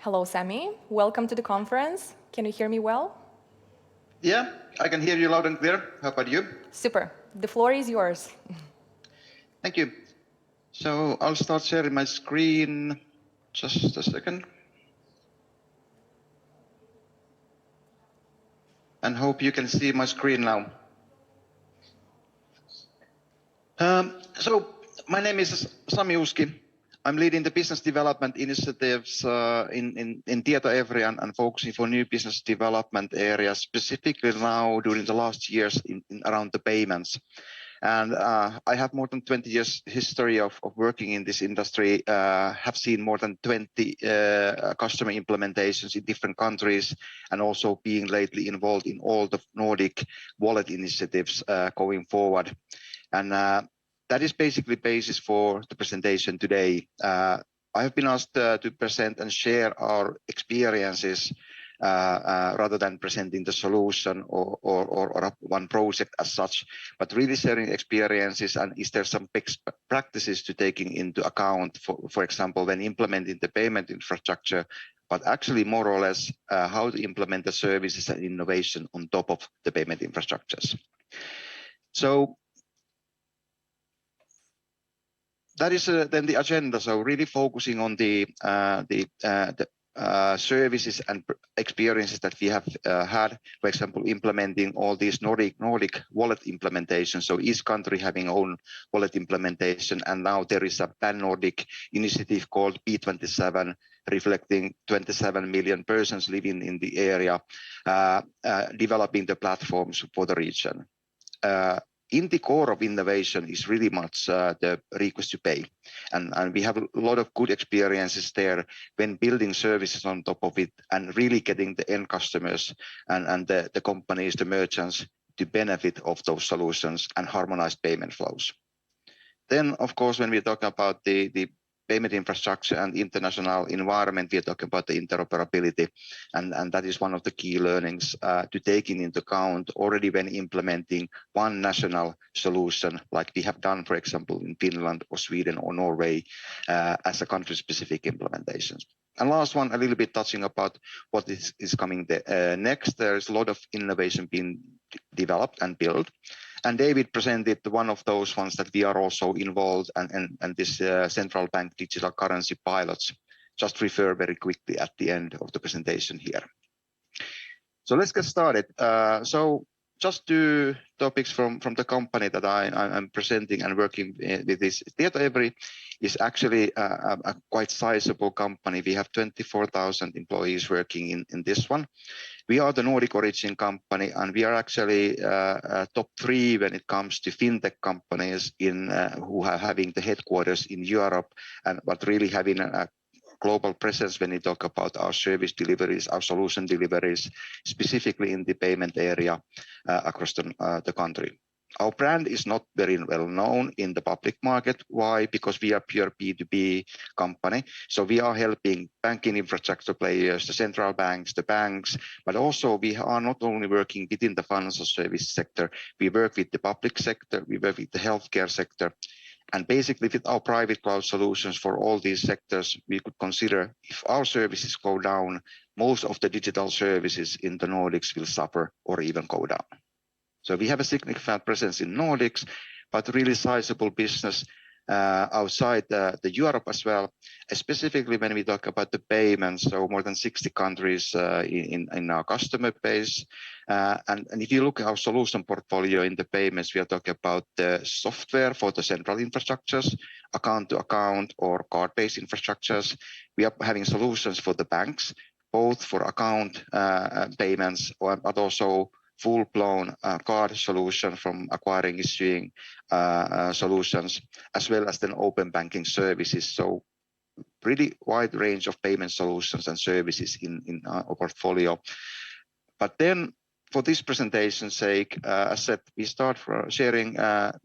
Hello, Sami. Welcome to the conference. Can you hear me well? Yeah, I can hear you loud and clear. How about you? Super. The floor is yours. Thank you. So I'll start sharing my screen. Just a second. And hope you can see my screen now. So my name is Sami Uski. I'm leading the business development initiatives in TietoEVRY and focusing for new business development areas, specifically now during the last years in around the payments. And I have more than 20 years history of working in this industry, have seen more than 20 customer implementations in different countries, and also being lately involved in all the Nordic wallet initiatives going forward. And that is basically basis for the presentation today. I have been asked to present and share our experiences rather than presenting the solution or one project as such, but really sharing experiences and is there some best practices to taking into account, for example, when implementing the payment infrastructure, but actually more or less how to implement the services and innovation on top of the payment infrastructures. So that is then the agenda. So really focusing on the services and experiences that we have had, for example, implementing all these Nordic wallet implementations. So each country having own wallet implementation, and now there is a pan-Nordic initiative called P27, reflecting 27 million persons living in the area, developing the platforms for the region. In the core of innovation is really much the request to pay. And we have a lot of good experiences there when building services on top of it and really getting the end customers and the companies, the merchants to benefit of those solutions and harmonized payment flows. Then, of course, when we talk about the payment infrastructure and international environment, we are talking about the interoperability, and that is one of the key learnings to take into account already when implementing one national solution, like we have done, for example, in Finland or Sweden or Norway as a country-specific implementations. And last one, a little bit touching about what is coming next. There is a lot of innovation being developed and built. And David presented one of those ones that we are also involved and this central bank digital currency pilots. Just refer very quickly at the end of the presentation here. So let's get started. So just two topics from the company that I'm presenting and working with this. TietoEVRY is actually a quite sizable company. We have 24,000 employees working in this one. We are the Nordic origin company, and we are actually top 3 when it comes to fintech companies who are having the headquarters in Europe, but really having a global presence when we talk about our service deliveries, our solution deliveries, specifically in the payment area across the country. Our brand is not very well known in the public market. Why? Because we are pure B2B company. So we are helping banking infrastructure players, the central banks, the banks, but also we are not only working within the financial service sector, we work with the public sector, we work with the healthcare sector. And basically with our private cloud solutions for all these sectors, we could consider if our services go down, most of the digital services in the Nordics will suffer or even go down. So we have a significant presence in Nordics, but really sizable business outside the Europe as well, specifically when we talk about the payments, so more than 60 countries in our customer base. And if you look at our solution portfolio in the payments, we are talking about the software for the central infrastructures, account-to-account or card-based infrastructures. We are having solutions for the banks, both for account payments, but also full-blown card solution from acquiring, issuing solutions, as well as then open banking services. So pretty wide range of payment solutions and services in our portfolio. But then for this presentation's sake, as said, we start sharing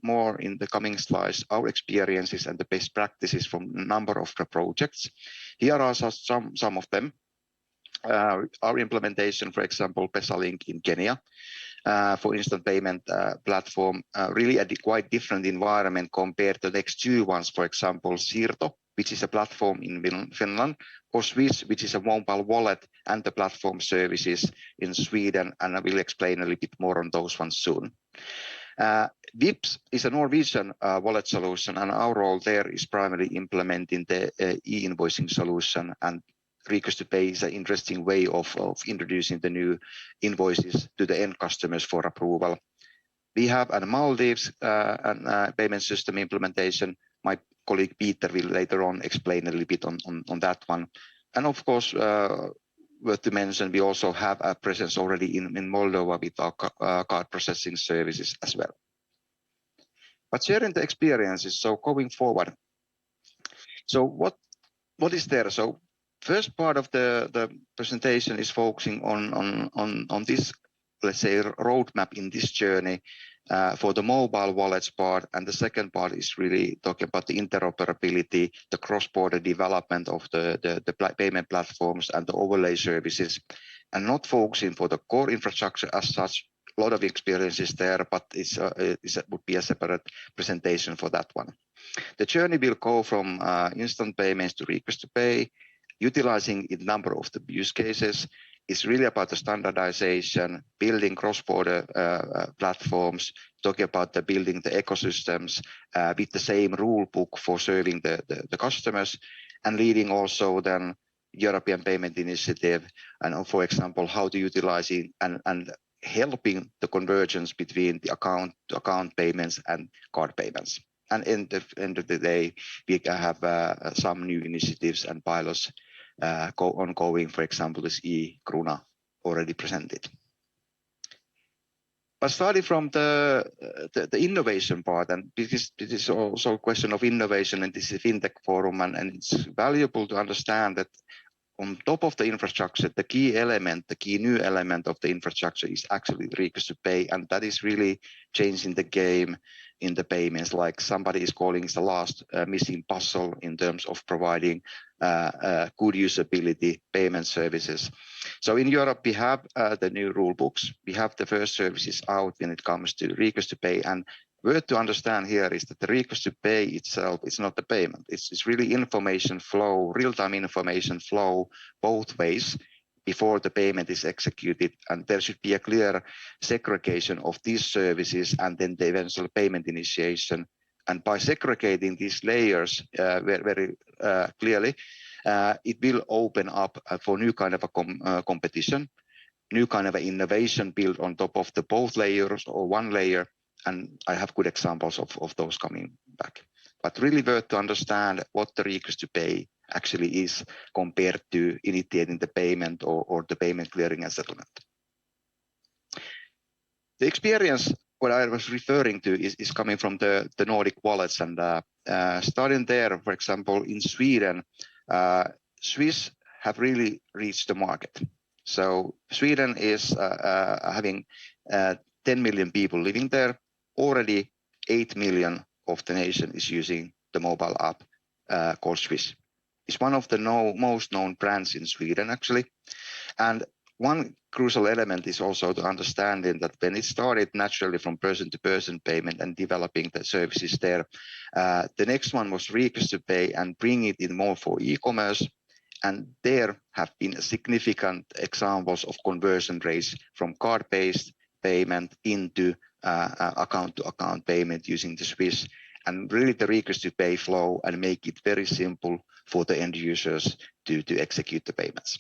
more in the coming slides, our experiences and the best practices from a number of the projects. Here are some of them. Our implementation, for example, Pesalink in Kenya, for instant payment platform, really a quite different environment compared to the next 2 ones, for example, Siirto which is a platform in Finland, or SIBS, which is a mobile wallet and the platform services in Sweden, and I will explain a little bit more on those ones soon. VIPS is a Norwegian wallet solution, and our role there is primarily implementing the e-invoicing solution, and Request to Pay is an interesting way of introducing the new invoices to the end customers for approval. We have a Maldives payment system implementation. My colleague Peter will later on explain a little bit on that one. And of course, worth to mention, we also have a presence already in Moldova with our card processing services as well. But sharing the experiences, so going forward. So what is there? So first part of the presentation is focusing on this, let's say, roadmap in this journey for the mobile wallets part, and the second part is really talking about the interoperability, the cross-border development of the payment platforms and the overlay services, and not focusing for the core infrastructure as such. A lot of experiences there, but it would be a separate presentation for that one. The journey will go from instant payments to Request to Pay, utilizing a number of the use cases. It's really about the standardization, building cross-border platforms, talking about building the ecosystems with the same rule book for serving the customers, and leading also then European Payment Initiative, and for example, how to utilize it and helping the convergence between the account payments and card payments. And in the end of the day, we have some new initiatives and pilots ongoing, for example, this e-Kruna already presented. But starting from the innovation part, and this is also a question of innovation, and this is a FinTech forum, and it's valuable to understand that on top of the infrastructure, the key new element of the infrastructure is actually Request to Pay, and that is really changing the game in the payments, like somebody is calling it the last missing puzzle in terms of providing good usability payment services. So in Europe, we have the new rule books. We have the first services out when it comes to Request to Pay, and worth to understand here is that the Request to Pay itself is not the payment. It's really information flow, real-time information flow both ways before the payment is executed, and there should be a clear segregation of these services and then the eventual payment initiation. And by segregating these layers very clearly, it will open up for new kind of a competition, new kind of innovation built on top of the both layers or one layer, and I have good examples of those coming back. But really worth to understand what the Request to Pay actually is compared to initiating the payment or the payment clearing and settlement. The experience, what I was referring to, is coming from the Nordic wallets, and starting there, for example, in Sweden, Swiss have really reached the market. So Sweden is having 10 million people living there. Already 8 million of the nation is using the mobile app called Swiss. It's one of the most known brands in Sweden, actually. And one crucial element is also the understanding that when it started naturally from person-to-person payment and developing the services there, the next one was Request to Pay and bring it in more for e-commerce. And there have been significant examples of conversion rates from card-based payment into account-to-account payment using the Swiss, and really the Request to Pay flow and make it very simple for the end users to execute the payments.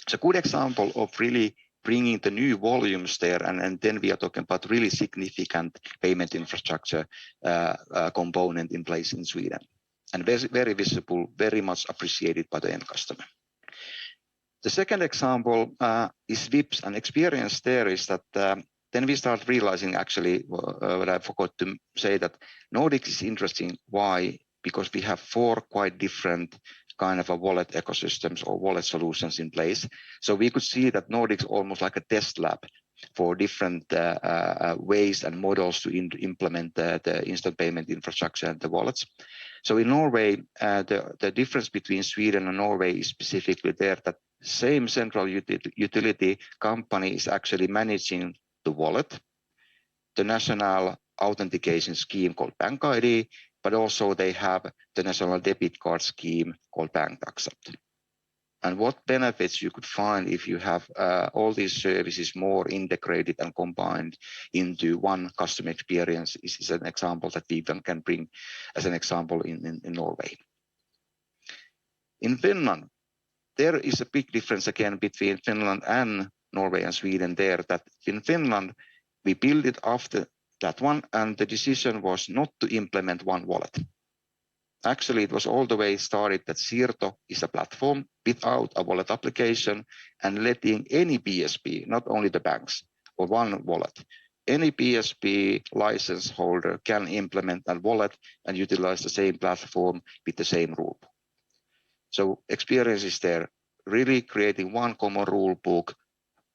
It's a good example of really bringing the new volumes there, and then we are talking about really significant payment infrastructure component in place in Sweden, and very visible, very much appreciated by the end customer. The second example is VIPS, and experience there is that then we start realizing actually what I forgot to say, that Nordics is interesting. Why? Because we have 4 quite different kind of a wallet ecosystems or wallet solutions in place. So we could see that Nordics almost like a test lab for different ways and models to implement the instant payment infrastructure and the wallets. So in Norway, the difference between Sweden and Norway is specifically there that same central utility company is actually managing the wallet, the national authentication scheme called Bank ID, but also they have the national debit card scheme called Bank Accept. And what benefits you could find if you have all these services more integrated and combined into one customer experience is an example that we can bring as an example in Norway. In Finland, there is a big difference again between Finland and Norway and Sweden there, that in Finland, we built it after that one, and the decision was not to implement one wallet. Actually, it was all the way started that Siirto is a platform without a wallet application and letting any PSP, not only the banks, or one wallet. Any PSP license holder can implement a wallet and utilize the same platform with the same rule book. So experience is there, really creating one common rule book,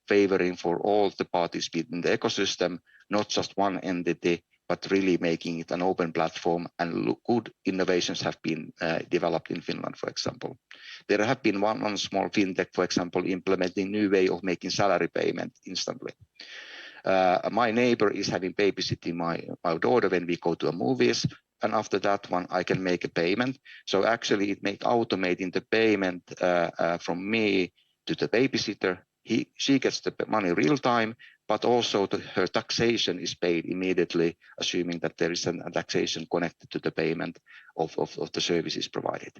favoring for all the parties within the ecosystem, not just one entity, but really making it an open platform, and good innovations have been developed in Finland, for example. There have been one small fintech, for example, implementing new way of making salary payment instantly. My neighbor is having babysitting my daughter when we go to a movies, and after that one I can make a payment. So actually it makes automating the payment from me to the babysitter. She gets the money real time, but also her taxation is paid immediately, assuming that there is a taxation connected to the payment of the services provided.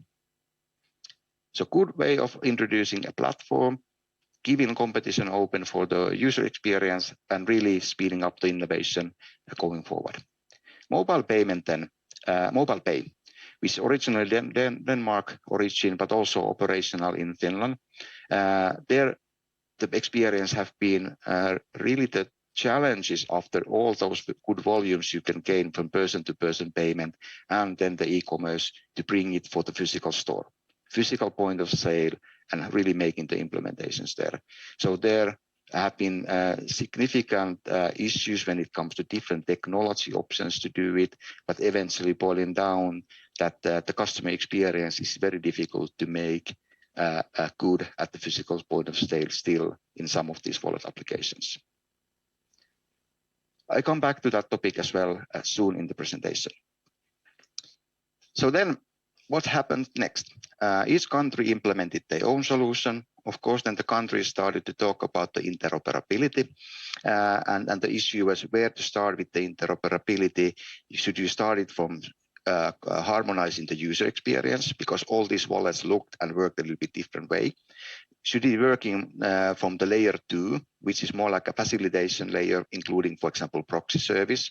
So good way of introducing a platform, giving competition open for the user experience, and really speeding up the innovation going forward. Mobile payment then, mobile pay, which originally Denmark origin, but also operational in Finland. There, the experience have been really the challenges after all those good volumes you can gain from person-to-person payment, and then the e-commerce to bring it for the physical store, physical point of sale, and really making the implementations there. So there have been significant issues when it comes to different technology options to do it, but eventually boiling down that the customer experience is very difficult to make good at the physical point of sale still in some of these wallet applications. I come back to that topic as well soon in the presentation. So then what happened next? Each country implemented their own solution. Of course, then the countries started to talk about the interoperability, and the issue was where to start with the interoperability. Should you start it from harmonizing the user experience, because all these wallets looked and worked a little bit different way? Should be working from the layer 2, which is more like a facilitation layer, including, for example, proxy service?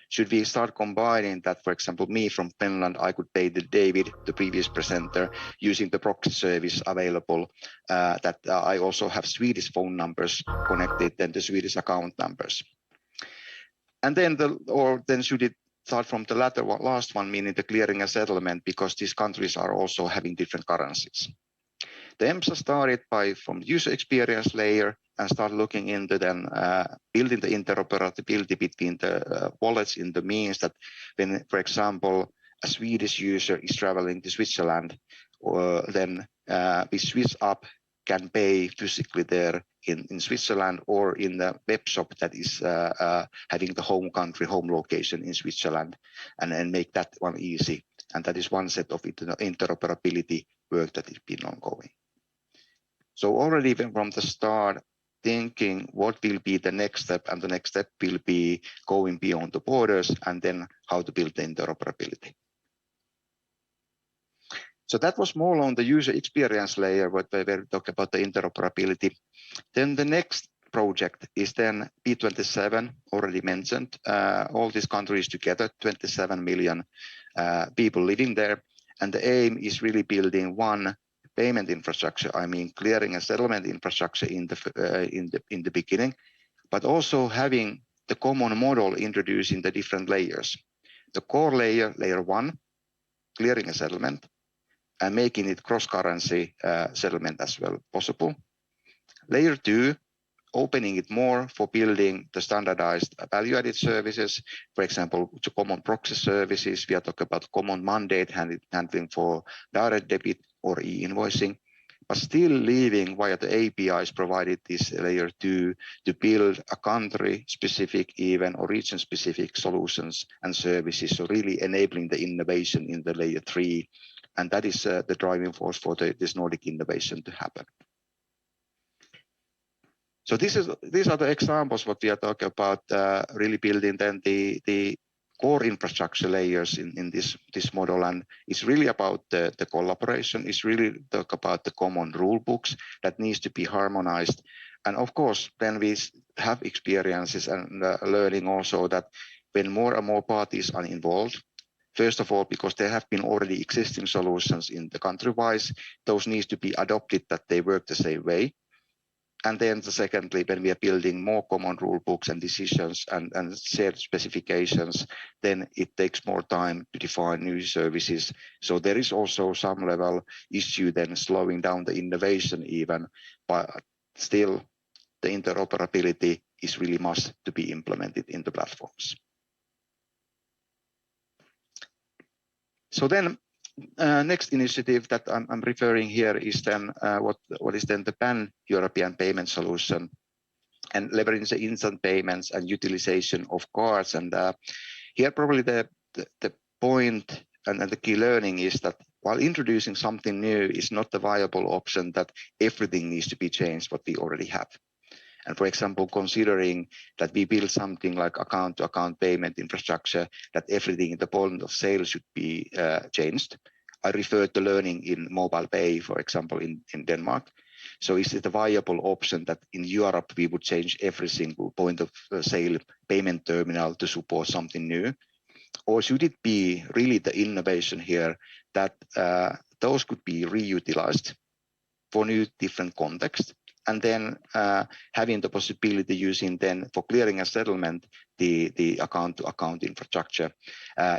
Should we start combining that, for example, me from Finland, I could pay David, the previous presenter, using the proxy service available, that I also have Swedish phone numbers connected, then the Swedish account numbers. And then then should it start from the last one, meaning the clearing and settlement, because these countries are also having different currencies. The EMSA started from user experience layer and start looking into then building the interoperability between the wallets in the means that when, for example, a Swedish user is traveling to Switzerland, then the Swiss app can pay physically there in Switzerland, or in the web shop that is having the home country, home location in Switzerland, and make that one easy. And that is one set of interoperability work that has been ongoing. So already from the start, thinking what will be the next step, and the next step will be going beyond the borders, and then how to build the interoperability. So that was more on the user experience layer, what we were talking about the interoperability. Then the next project is then P27, already mentioned. All these countries together, 27 million people living there. And the aim is really building one payment infrastructure, I mean clearing and settlement infrastructure in the beginning, but also having the common model introducing the different layers. The core layer, layer 1, clearing and settlement, and making it cross-currency settlement as well possible. Layer 2, opening it more for building the standardized value-added services, for example, to common proxy services. We are talking about common mandate handling for direct debit or e-invoicing, but still leaving via the APIs provided this layer 2 to build a country-specific, even or region-specific solutions and services. So really enabling the innovation in the layer 3, and that is the driving force for this Nordic innovation to happen. So these are the examples what we are talking about, really building then the core infrastructure layers in this model, and it's really about the collaboration. It's really talk about the common rule books that needs to be harmonized, and of course then we have experiences and learning also that when more and more parties are involved, first of all because there have been already existing solutions in the country-wise, those needs to be adopted that they work the same way. And then secondly, when we are building more common rule books and decisions and shared specifications, then it takes more time to define new services. So there is also some level issue then slowing down the innovation even, but still the interoperability is really must to be implemented in the platforms. So then next initiative that I'm referring here is then what is then the pan-European payment solution and leveraging the instant payments and utilization of cards. And here probably the point and the key learning is that while introducing something new is not a viable option that everything needs to be changed what we already have. And for example, considering that we build something like account-to-account payment infrastructure, that everything in the point of sale should be changed. I refer to learning in mobile pay, for example, in Denmark. So is it a viable option that in Europe we would change every single point of sale payment terminal to support something new? Or should it be really the innovation here that those could be reutilized for new different contexts? And then having the possibility using then for clearing and settlement the account-to-account infrastructure,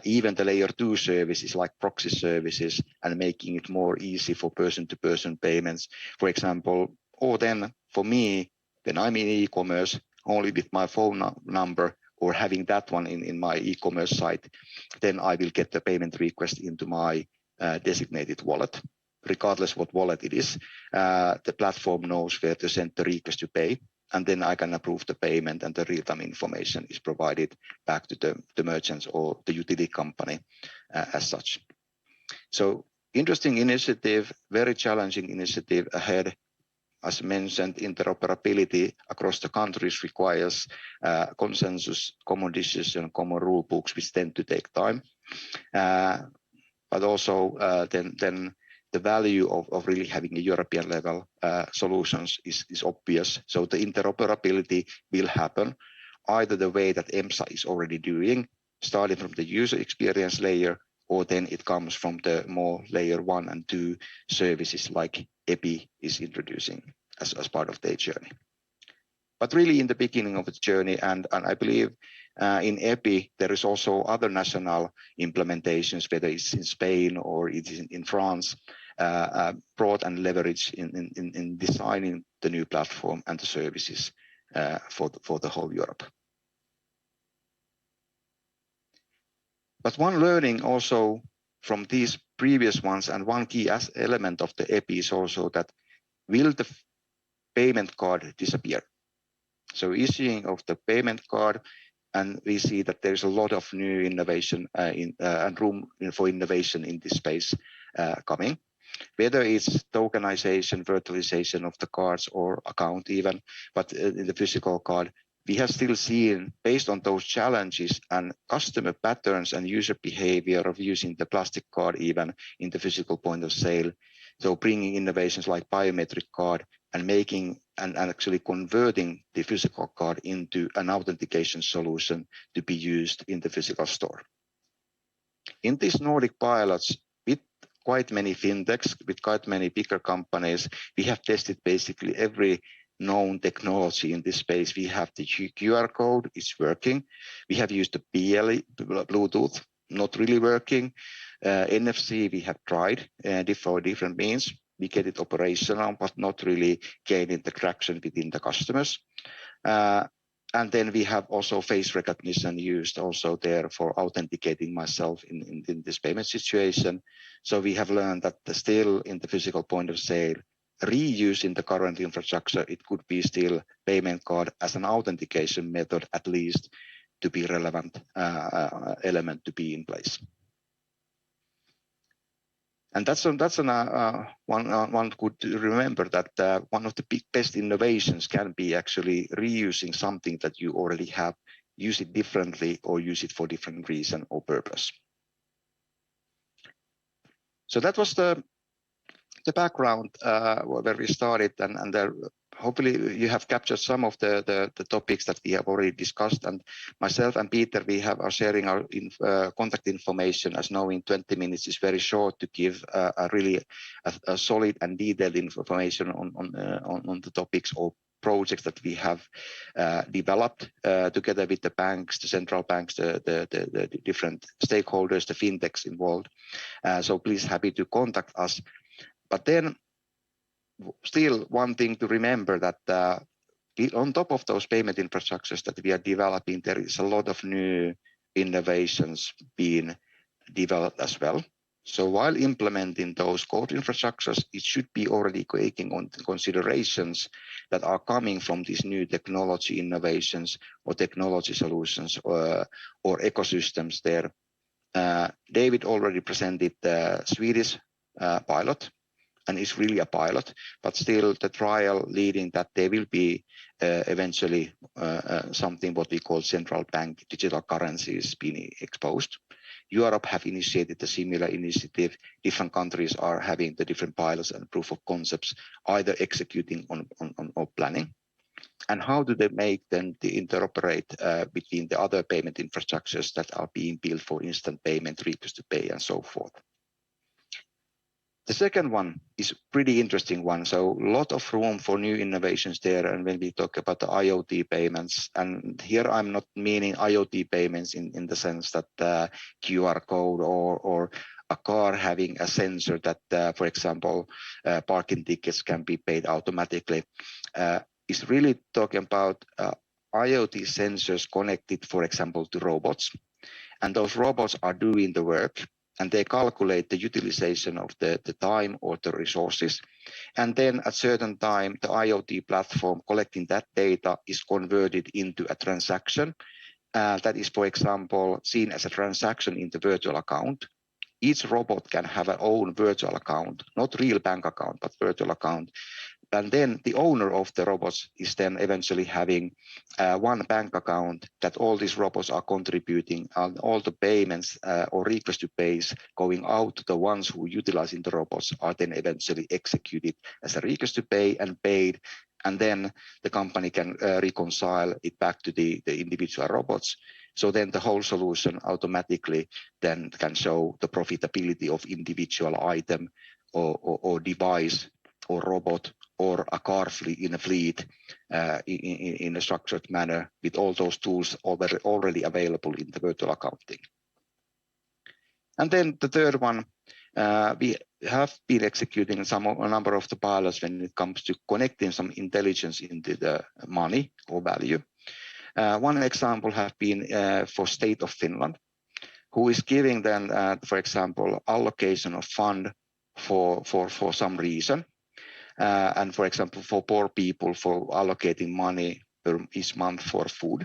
even the layer 2 services like proxy services, and making it more easy for person-to-person payments, for example. Or then for me, when I'm in e-commerce, only with my phone number or having that one in my e-commerce site, then I will get the payment request into my designated wallet. Regardless what wallet it is, the platform knows where to send the request to pay, and then I can approve the payment and the real-time information is provided back to the merchants or the utility company as such. So interesting initiative, very challenging initiative ahead. As mentioned, interoperability across the countries requires consensus, common decision, common rule books, which tend to take time. But also then the value of really having a European level solutions is obvious. So the interoperability will happen either the way that EMSA is already doing, starting from the user experience layer, or then it comes from the more layer 1 and 2 services like EPI is introducing as part of their journey. But really in the beginning of the journey, and I believe in EPI, there is also other national implementations, whether it's in Spain or it is in France, brought and leveraged in designing the new platform and the services for the whole Europe. But one learning also from these previous ones, and one key element of the EPI is also that will the payment card disappear? So issuing of the payment card, and we see that there's a lot of new innovation and room for innovation in this space coming, whether it's tokenization, virtualization of the cards or account even, but in the physical card, we have still seen, based on those challenges and customer patterns and user behavior of using the plastic card even in the physical point of sale, so bringing innovations like biometric card and making and actually converting the physical card into an authentication solution to be used in the physical store. In these Nordic pilots, with quite many fintechs, with quite many bigger companies, we have tested basically every known technology in this space. We have the QR code, it's working. We have used the BLE, Bluetooth, not really working. NFC, we have tried for different means. We get it operational, but not really gaining the traction within the customers. And then we have also face recognition used also there for authenticating myself in this payment situation. So we have learned that still in the physical point of sale, reusing the current infrastructure, it could be still payment card as an authentication method, at least, to be relevant element to be in place. And that's one could remember that one of the best innovations can be actually reusing something that you already have, use it differently or use it for different reason or purpose. So that was the background where we started, and hopefully you have captured some of the topics that we have already discussed. And myself and Peter, are sharing our contact information, as knowing 20 minutes is very short to give a really solid and detailed information on the topics or projects that we have developed together with the banks, the central banks, the different stakeholders, the fintechs involved. So please, happy to contact us. But then still one thing to remember, that on top of those payment infrastructures that we are developing, there is a lot of new innovations being developed as well. So while implementing those code infrastructures, it should be already taking on considerations that are coming from these new technology innovations or technology solutions or ecosystems there. David already presented the Swedish pilot, and it's really a pilot, but still the trial leading that there will be eventually something what we call central bank digital currencies being exposed. Europe have initiated a similar initiative. Different countries are having the different pilots and proof of concepts, either executing on or planning. And how do they make them to interoperate between the other payment infrastructures that are being built for instant payment, request to pay, and so forth. The second one is pretty interesting one. So a lot of room for new innovations there. And when we talk about the IoT payments, and here I'm not meaning IoT payments in the sense that QR code or a car having a sensor that, for example, parking tickets can be paid automatically. Is really talking about IoT sensors connected, for example, to robots. And those robots are doing the work, and they calculate the utilization of the time or the resources. And then at certain time, the IoT platform collecting that data is converted into a transaction that is, for example, seen as a transaction in the virtual account. Each robot can have an own virtual account, not real bank account, but virtual account. And then the owner of the robots is then eventually having one bank account that all these robots are contributing, and all the payments or request to pays going out to the ones who utilizing the robots are then eventually executed as a request to pay and paid. And then the company can reconcile it back to the individual robots. So then the whole solution automatically then can show the profitability of individual item or device or robot or a car fleet in a fleet in a structured manner with all those tools already available in the virtual accounting. And then the third one, we have been executing a number of the pilots when it comes to connecting some intelligence into the money or value. One example has been for State of Finland, who is giving then, for example, allocation of fund for some reason. And for example, for poor people, for allocating money each month for food.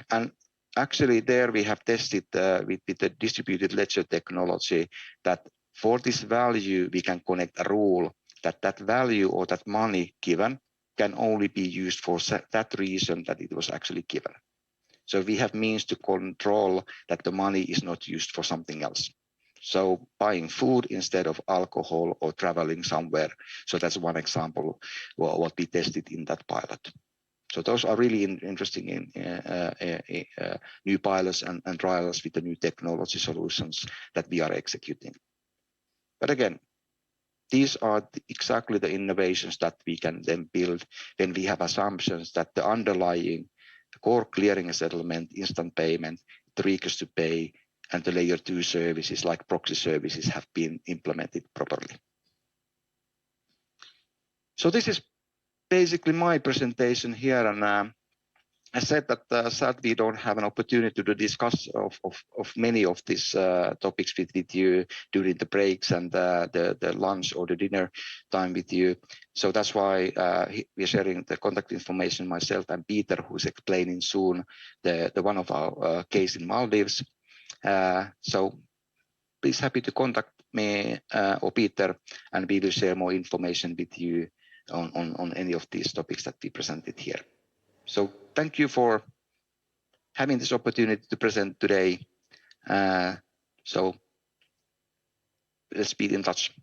And actually there we have tested with the distributed ledger technology that for this value, we can connect a rule that value or that money given can only be used for that reason that it was actually given. So we have means to control that the money is not used for something else. So buying food instead of alcohol or traveling somewhere. So that's one example of what we tested in that pilot. So those are really interesting new pilots and trials with the new technology solutions that we are executing. But again, these are exactly the innovations that we can then build when we have assumptions that the underlying core clearing and settlement, instant payment, the request to pay, and the layer 2 services like proxy services have been implemented properly. So this is basically my presentation here, and I said that sadly we don't have an opportunity to discuss of many of these topics with you during the breaks and the lunch or the dinner time with you. So that's why we're sharing the contact information, myself and Peter, who's explaining soon the one of our case in Maldives. So please happy to contact me or Peter, and we will share more information with you on any of these topics that we presented here. So thank you for having this opportunity to present today. So let's be in touch.